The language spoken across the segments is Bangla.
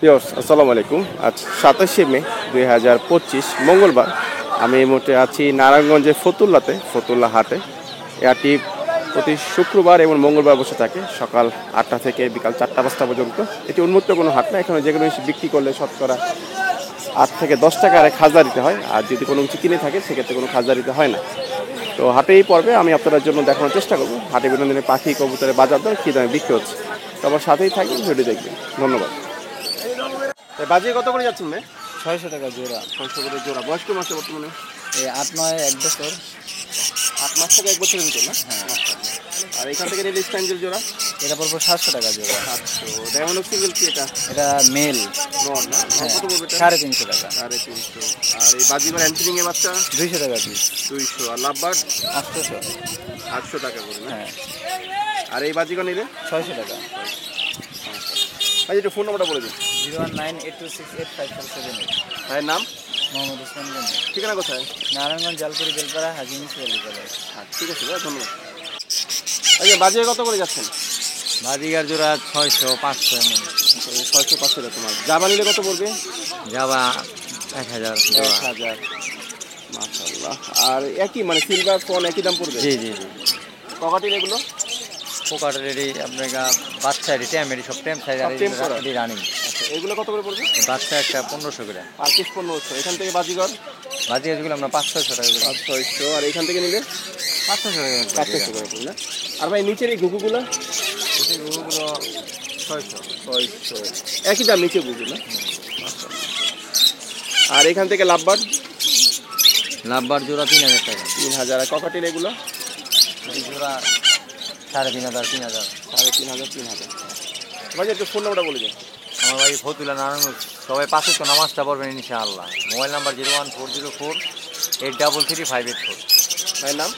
ভিউয়ার্স আসসালামু আলাইকুম। আজ 27শে মে 2025 মঙ্গলবার। আমি এই মুহূর্তে আছি নারায়ণগঞ্জের ফতুল্লা হাটে। এই হাটটি প্রতি শুক্রবার এবং মঙ্গলবার বসে থাকে সকাল 8টা থেকে বিকাল 4টা-5টা পর্যন্ত। এটি উন্মুক্ত কোনো হাট না, এখানে যে কোনো কিছু বিক্রি করলে শতকরা 8 থেকে 10 টাকা আরে খাজনা দিতে হয়, আর যদি কোনো কিছু কিনে থাকে সেক্ষেত্রে কোনো খাজনা দিতে হয় না। তো হাটে এই পর্বে আমি আপনাদের জন্য দেখানোর চেষ্টা করব হাটে বিভিন্ন ধরনের পাখি কবুতরের বাজার দর কী দামে বিক্রি হচ্ছে। তো আমার সাথেই থাকবেন, ভিডিও দেখবেন। ধন্যবাদ। বাজিয়ে কত করে যাচ্ছেন ভাই? 600 টাকা জোড়া। 600 করে জোড়া। বয়স কম আছে বর্তমানে? এই 8-9 1 বছর। 8 মাস থেকে 1 বছরের ভিতর না? হ্যাঁ। আর এখান থেকে রেড স্প্যাঙ্গেল জোড়া? এটা পড়বে 700 টাকা জোড়া। 700। ডায়মন্ড সিঙ্গেল কি এটা? এটা মেল। নর না? নর কত পড়বে এটা? 350 টাকা। 350। আর এই বাজিবার অ্যান্টিনিং এর বাচ্চা? 200 টাকা পিস। 200। আর লাভবার্ড? 800। 800 টাকা করে না? হ্যাঁ। আর এই বাজিগর নিলে? 600 টাকা। ভাই একটু ফোন নাম্বারটা বলে দিন। 01982685478। ভাইয়ের নাম? মোহাম্মদ ওসমান গনি। ঠিকানা কোথায়? নারায়ণগঞ্জ জালপুরি বেলপাড়া হাজি মিসরি কলেজ। ঠিক আছে ভাই, ধন্যবাদ। আচ্ছা, বাজিয়ে কত করে যাচ্ছেন? বাজিগার জোড়া 600 500 এমন। 600-500 টাকা তোমার। জাবা নিলে কত পড়বে? যাবা 1000 জোড়া। 1000। মাশাআল্লাহ। আর একই মানে সিলভার ফোন একই দাম পড়বে? জি জি জি। ককাটিল এগুলো? পোকাটের এডি আপনার বাচ্চা এডি ট্যাম এডি সব ট্যাম সাইজ আর সব টেম করা? এডি রানিং। আচ্ছা, এগুলো কত করে পড়বে? বাচ্চা একটা 1500 করে। আর পিস 1500। এখান থেকে বাজিগর? বাজিগারগুলো আমরা 500-600 টাকা করে। 600। আর এখান থেকে নিলে? 500 টাকা করে। 500 করে পড়বে না? আর ভাই নিচের এই ঘুঘুগুলো? এই গরুগুলো 600। 600। একই দাম নিচে ঘুঘু না? আর এখান থেকে লাভবার্ড? লাভবার জোড়া 3000 টাকা। 3000। আর ককাটিল এগুলো? এই জোড়া 3500 3000। 3500 3000। ভাই একটু ফোন নাম্বারটা বলে দিন। আমার ভাই ফতুল্লা নারায়ণগঞ্জ। সবাই 5 ওয়াক্ত নামাজটা পড়বেন ইনশাআল্লাহ। Mobile number 01404 833584। ভাইয়ের নাম?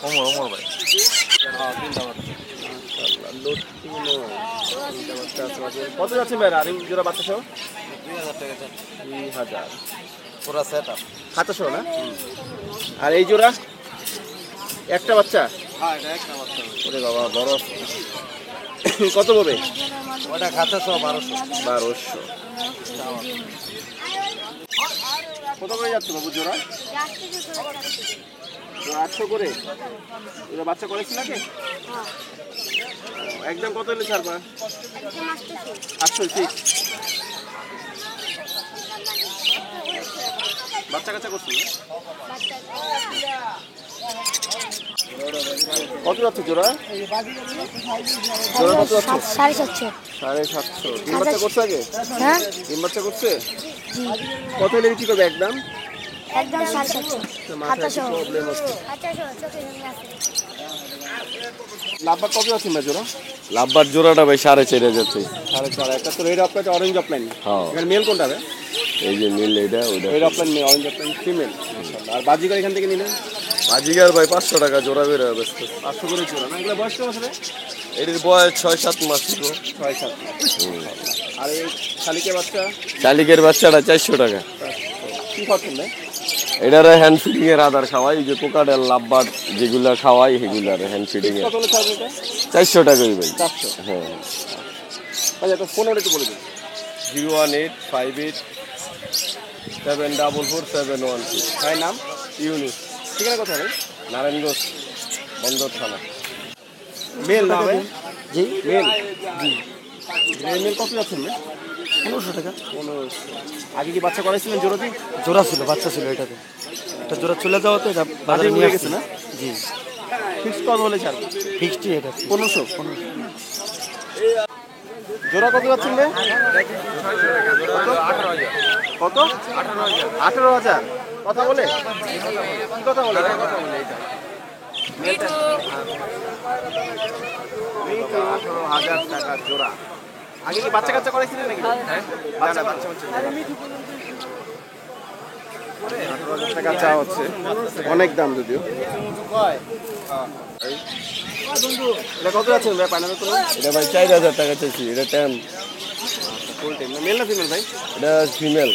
ওমর ভাই। কত যাচ্ছে ভাই? আর এই জোড়া বাচ্চা সহ? 2000 টাকা। 2000 পুরো সেটআপ। খাতা সহ না? আর এই জোড়া একটা বাচ্চা? হ্যাঁ, এটা একটা বাচ্চা। ওরে বাবা, বড়। কত পড়বে? ওটা খাতা সহ 1200। 1200। কত করে যাচ্ছে বাবু জোড়া? 800 করে। ওরা বাচ্চা করেছে নাকি? একদম কত হলে ছাড়বা? 800 ঠিক। বাচ্চা কাচ্চা করছে না? কত যাচ্ছে জোড়া? জোড়া কত যাচ্ছে? 750। 750। ডিম বাচ্চা করছে আগে? হ্যাঁ, ডিম বাচ্চা করছে? কত হলে বিক্রি করবে একদম? একদম 750। মাথায় একটু প্রবলেম হচ্ছে। লাভবার কত যাচ্ছে না জোড়া? লাভবার জোড়াটা ভাই 4.5 যাচ্ছে। 4.5। একটা তো রেড অফলাইন, অরেঞ্জ অফলাইন। হ্যাঁ, এখানে মেল কোনটা রে? এই যে নীল এটা ওইটা। Red offline male, orange offline female. আর বাজিকার এখান থেকে নিলে? বাজিগার ভাই 500 টাকা জোড়া বের হবে। 500 করে জোড়া না? এগুলো বয়স কেমন আছে? এটির বয়স 6-7 মাস ছিল। 6-7। আর এই শালিকের বাচ্চা? শালিকের বাচ্চাটা 400 টাকা। কি খাচ্ছেন ভাই? এটারে হ্যান্ড ফিডিং এর আদার খাওয়াই, যে কোকাডেল লাভবার যেগুলা খাওয়াই সেগুলার হ্যান্ড ফিডিং এর। কত হলে ছাড়বে এটা? 400 টাকাই ভাই। 400। হ্যাঁ। আচ্ছা, তো ফোন নাম্বার একটু বলে দিন। 01858744712। ভাই নাম? ইউনিস, ঠিকানা কোথায় ভাই? নারায়ণগঞ্জ বন্দর থানা। মেল না ভাই? জি মেল? জি। মেল কত যাচ্ছেন ভাই? 1500 টাকা। 1500। আগে কি বাচ্চা করাইছিলেন জোড়াতে? জোড়া ছিল, বাচ্চা ছিল এটাতে। এটা জোড়া চলে যাওয়া তো এটা বাজারে নিয়ে গেছে না? জি। ফিক্স কত হলে ছাড়বে? ফিক্সডই এটা 1500। জোড়া কত যাচ্ছেন ভাই? কত? 18,000। কথা বলে? কি কথা বলে? এই তো 18,000 টাকা জোড়া। আগে কি বাচ্চা কাচ্চা করাইছিলেন নাকি? বাচ্চা বাচ্চা হচ্ছে। 18,000 টাকা চা হচ্ছে, অনেক দাম যদিও। এটা কত যাচ্ছে ভাই পাইনাপেল কোনো? এটা ভাই 4000 টাকা চাইছি। এটা ট্যাম। ফুল টাইম না? মেল না ফিমেল ভাই? এটা ফিমেল।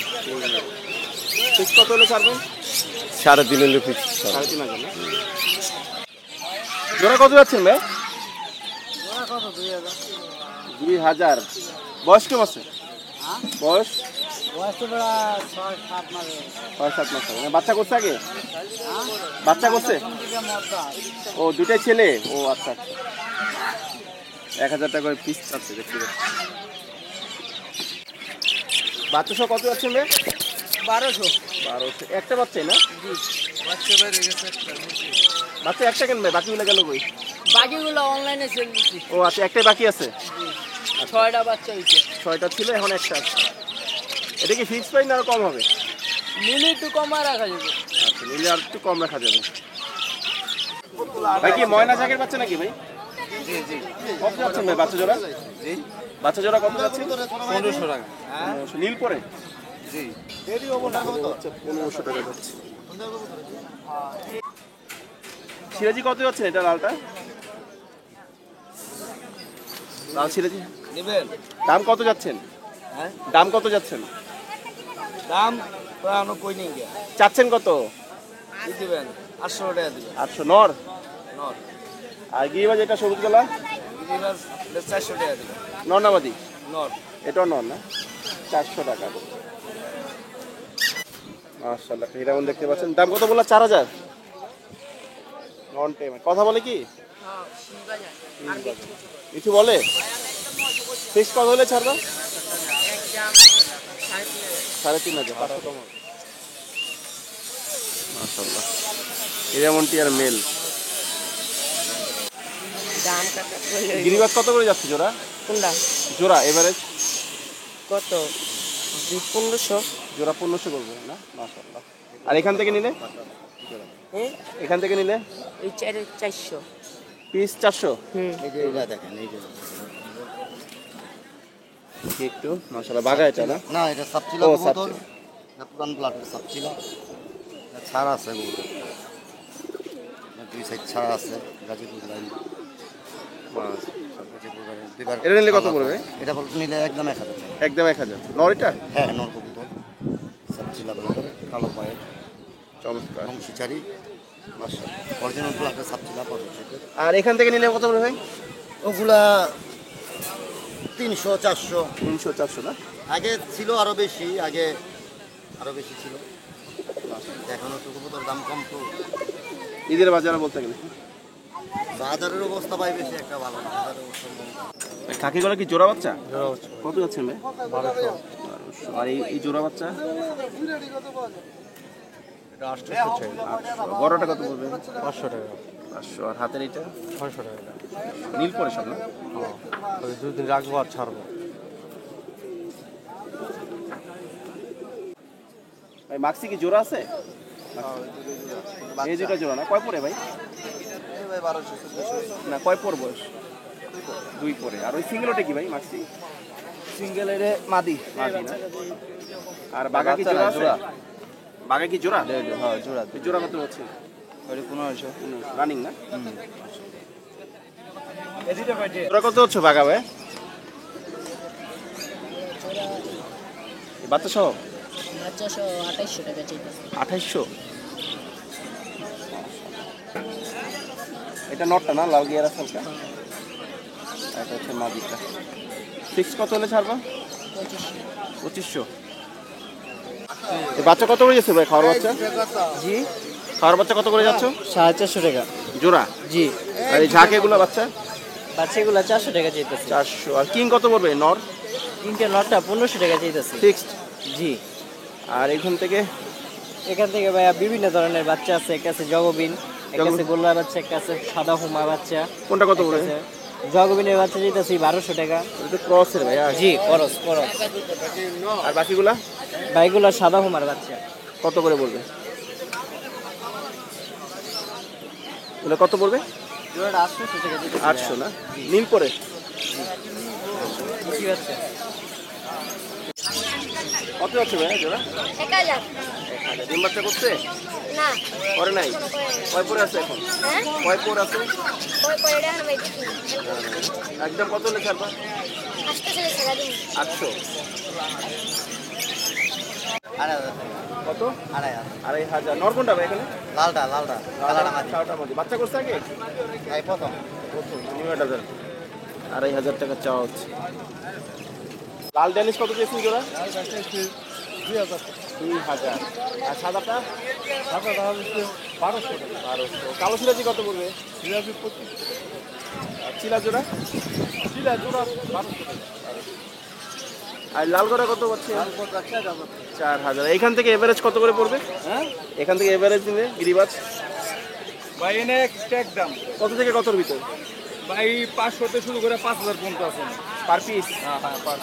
ফিক্স কত হলে ছাড়বেন? 3.5 হলে ফিক্স। 3,500 না? জোড়া কত যাচ্ছেন ভাই? 2000। বয়স কেমন আছে? বয়স বয়স তো প্রায় 6-7 মাস। 6-7 মাস হবে। বাচ্চা করছে আগে? বাচ্চা করছে? ও দুটাই ছেলে? ও আচ্ছা আচ্ছা। 1000 টাকা করে পিস চাচ্ছে দেখতে পাচ্ছি। বাচ্চা সব কত যাচ্ছে মেয়ে? 1200। একটা বাচ্চাই না? বাচ্চা বের হয়ে গেছে একটা। বাচ্চা একটা কেন ভাই, বাকিগুলো গেল কই? বাকিগুলো অনলাইনে সেল দিছি। ও আচ্ছা, একটাই বাকি আছে? 6টা বাচ্চা হইছে। 6টা ছিল, এখন একটা আছে। এটা কি ফিক্স প্রাইস না আরো কম হবে? নিলে একটু কমায় রাখা যাবে। আচ্ছা, নিলে আর একটু কম রাখা যাবে। ভাই কি ময়না জাগের বাচ্চা নাকি ভাই? জি জি। কত যাচ্ছেন ভাই বাচ্চা জোড়া? জি। বাচ্চা জোড়া কত যাচ্ছে? 1500 টাকা। হ্যাঁ 1500 নীল পরে? জি। 1500 টাকা যাচ্ছে। সিরাজি কত যাচ্ছে এটা লালটা? লাল সিরাজি নেবেন? দাম কত যাচ্ছেন? হ্যাঁ দাম কত যাচ্ছেন? দাম প্রায় কই নেই গে। চাচ্ছেন কত? কি দিবেন? 800 টাকা দিবেন। 800 নর। নর। আর গিরিবাজ এটা সবুজ গলা? গিরিবাজ 400 টাকা দিবেন। নর নামাদি? নর। এটাও নর না? 400 টাকা। মাশাআল্লাহ, হিরামন দেখতে পাচ্ছেন। দাম কত বললা? 4000? নন টাইম কথা বলে কি? কিছু বলে? ফিক্স কত হলে ছাড়বা? 3500, 500 কম হবে। মাশাআল্লাহ, হিরামনটি আর মেল। দাম কত? গিরিবাজ কত করে যাচ্ছে জোড়া? কোনটা? জোড়া এভারেজ কত? 1500। জোড়া 1500 করবে না? মাশাআল্লাহ। আর এখান থেকে নিলে? হ্যাঁ এখান থেকে নিলে এই 400। পিস 400? এই যে এটা দেখেন, এই যে কি একটু মাশাআল্লাহ বাগা এটা না? না এটা সাপচিলা ও, কবুতর, সাপচিলা। এটা পুরান প্লাটের সাপচিলা। এটা ছাড়া আছে কবুতর, দুই সাইড ছাড়া আছে। গাজীপুর লাইন গাজীপুর লাইন দুইবার। এটা নিলে কত পড়বে? এটা বলতে নিলে একদম 1000 টাকা। একদম 1000 নর এটা? হ্যাঁ নর কবুতর, সাপচিলা কবুতর, কালো পায়ের, চমৎকার। বংশীচারি, অরিজিনাল প্লাটের সাপচিলা পাবে। আর এখান থেকে নিলে কত পড়বে ভাই? ওগুলা 300 400। 300 400 না? আগে ছিল আরো বেশি, আগে আরো বেশি ছিল, এখন একটু কবুতর দাম কম তো। ঈদের বাজারে বলতে গেলে বাজারের অবস্থা পাই বেশি একটা ভালো না, বাজারের অবস্থা কাকিগুলো কি জোড়া বাচ্চা? কত যাচ্ছেন ভাই? 1200। আর এই জোড়া বাচ্চা এটা 800 চাই। বড়টা কত পড়বে? 500 টাকা। 500। আর হাতের এটা 600 টাকা। নীল পরে সব না? ওই দুদিন রাখবো আর ছাড়বো। ভাই মাক্সি কি জোড়া আছে? এই দুটো জোড়া না? কয় পরে ভাই? ভাই 1200 না কয় পর বয়স? 2 পরে। আর ওই সিঙ্গেলটা কি ভাই মাক্সি? সিঙ্গেলের মাদি মাদি না? আর বাগা কি জোড়া আছে? বাগা কি জোড়া? হ্যাঁ জোড়া এই জোড়া কত হচ্ছে? ওই 1500 রানিং না? জোড়া কত হচ্ছে বাগা ভাই? বাচ্চা সহ বাচ্চা 2800 টাকা চাইতেছে। 2800। এটা নটটা না? লাল গিয়ার আছে হালকা। এটা হচ্ছে মাদিটা। ফিক্স কত হলে ছাড়বা? 2500। এই বাচ্চা কত করে যাচ্ছে ভাই খাওয়ার বাচ্চা? জি খাওয়ার বাচ্চা কত করে যাচ্ছে? 450 টাকা। জোড়া? জি। আর এই ঝাঁকেগুলো বাচ্চা? বাচ্চাগুলো 400 টাকা চাইতেছে। 400। আর কিং কত পড়বে নর? তিনটে নটটা 1500 টাকা চাইতেছে। ফিক্সড। জি। আর এখান থেকে এখান থেকে ভাইয়া বিভিন্ন ধরনের বাচ্চা আছে। একটা আছে জগবিন, একটা আছে গোল্লা বাচ্চা, একটা আছে সাদা হুমা বাচ্চা। কোনটা কত পড়বে? একটা আছে জগবিনের বাচ্চা চাইতেছি 1200 টাকা। এটা ক্রসের ভাই। জি করস করস। আর বাকিগুলা ভাইগুলো সাদা হুমার বাচ্চা। কত করে পড়বে? এগুলো কত পড়বে? জোড়াটা 800 টাকা চাইতেছি। 800 না? নীল করে? কি বাচ্চা? কত আছে ভাই জোড়া? 1000। 1000। ডিম বাচ্চা করছে? না করে নাই? কোনো করে না। কয় পরে আছে এখন? হ্যাঁ কয় পরে আছে? কই কই এটা আমি দেখি। একদম কত হলে ছাড়বা? আজকে ছেলে ছেড়ে দিন। 800। কত? 2500। নর কোনটা ভাই এখানে? লালটা লালটা লালটা মাদি ছাওটা মধ্যে বাচ্চা করছে আগে? এই প্রথম নিউ 1000। 2500 টাকা চাওয়া হচ্ছে। লাল ড্যানিশ কত চেয়েছেন জোড়া? 2000। আর সাদাটা? 1200। কালো সিরাজি কত পড়বে? আর চিলা জোড়া? আর লাল গড়া কত পাচ্ছে? 4000। এখান থেকে এভারেজ কত করে পড়বে? হ্যাঁ এখান থেকে এভারেজ দিলে গিরিবাজ ভাই এনে ট্যাগ দাম কত থেকে কতর ভিতর? ভাই 500 তে শুরু করে 5000 পর্যন্ত আছে পার পিস? হ্যাঁ হ্যাঁ পার